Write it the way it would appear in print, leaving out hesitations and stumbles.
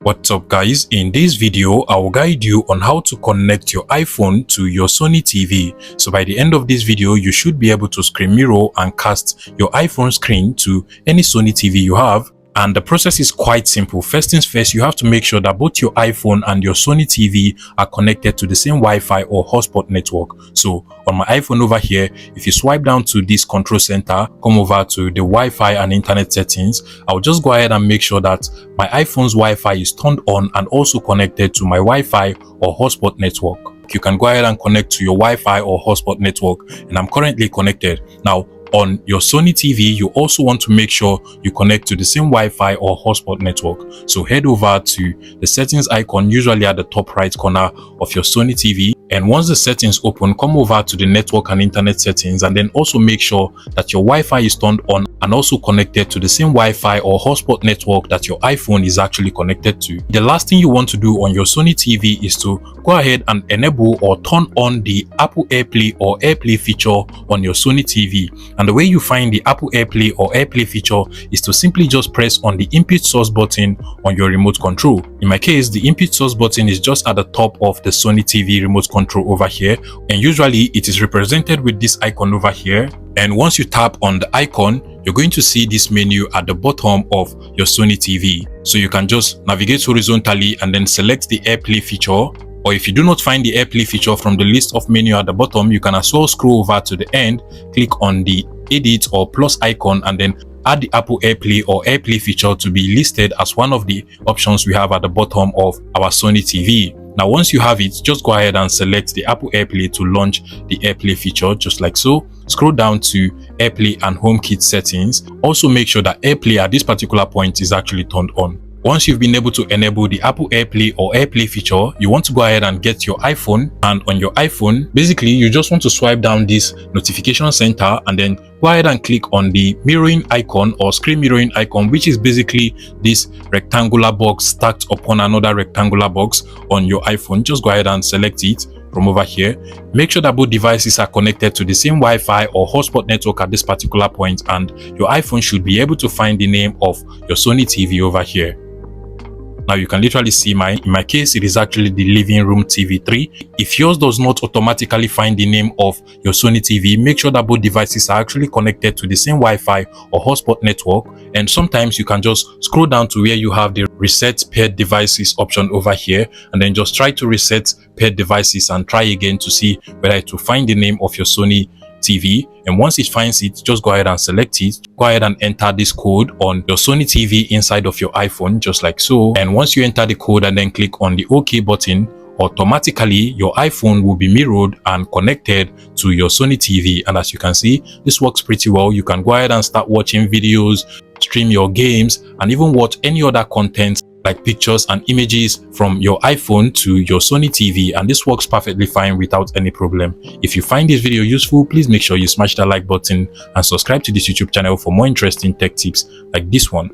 What's up guys, in this video I will guide you on how to connect your iPhone to your Sony TV. So by the end of this video you should be able to screen mirror and cast your iPhone screen to any Sony TV you have. And the process is quite simple. First things first, you have to make sure that both your iPhone and your Sony TV are connected to the same Wi-Fi or hotspot network. So on my iPhone over here, if you swipe down to this control center, come over to the Wi-Fi and internet settings, I'll just go ahead and make sure that my iPhone's Wi-Fi is turned on and also connected to my Wi-Fi or hotspot network. You can go ahead and connect to your Wi-Fi or hotspot network, and I'm currently connected. Now, on your Sony TV, you also want to make sure you connect to the same Wi-Fi or hotspot network. So head over to the settings icon, usually at the top right corner of your Sony TV. And once the settings open, come over to the network and internet settings, and then also make sure that your Wi-Fi is turned on and also connected to the same Wi-Fi or hotspot network that your iPhone is actually connected to. The last thing you want to do on your Sony TV is to go ahead and enable or turn on the Apple AirPlay or AirPlay feature on your Sony TV. And the way you find the Apple AirPlay or AirPlay feature is to simply just press on the input source button on your remote control. In my case, the input source button is just at the top of the Sony TV remote control over here, and usually it is represented with this icon over here. And once you tap on the icon, you're going to see this menu at the bottom of your Sony TV. So you can just navigate horizontally and then select the AirPlay feature. Or if you do not find the AirPlay feature from the list of menu at the bottom, you can as well scroll over to the end, click on the edit or plus icon, and then add the Apple AirPlay or AirPlay feature to be listed as one of the options we have at the bottom of our Sony TV. Now, once you have it, just go ahead and select the Apple AirPlay to launch the AirPlay feature, just like so. Scroll down to AirPlay and HomeKit settings. Also make sure that AirPlay at this particular point is actually turned on. Once you've been able to enable the Apple AirPlay or AirPlay feature, you want to go ahead and get your iPhone, and on your iPhone, basically you just want to swipe down this notification center and then go ahead and click on the mirroring icon or screen mirroring icon, which is basically this rectangular box stacked upon another rectangular box on your iPhone. Just go ahead and select it from over here. Make sure that both devices are connected to the same Wi-Fi or hotspot network at this particular point, and your iPhone should be able to find the name of your Sony TV over here. Now you can literally see in my case, it is actually the living room TV 3. If yours does not automatically find the name of your Sony TV, make sure that both devices are actually connected to the same Wi-Fi or hotspot network. And sometimes you can just scroll down to where you have the reset paired devices option over here, and then just try to reset paired devices and try again to see whether it will find the name of your Sony TV. And once it finds it, just go ahead and select it. Go ahead and enter this code on your Sony TV inside of your iPhone, just like so. And once you enter the code and then click on the OK button, automatically your iPhone will be mirrored and connected to your Sony TV. And as you can see, this works pretty well. You can go ahead and start watching videos, stream your games, and even watch any other content like pictures and images from your iPhone to your Sony TV, and this works perfectly fine without any problem. If you find this video useful, please make sure you smash that like button and subscribe to this YouTube channel for more interesting tech tips like this one.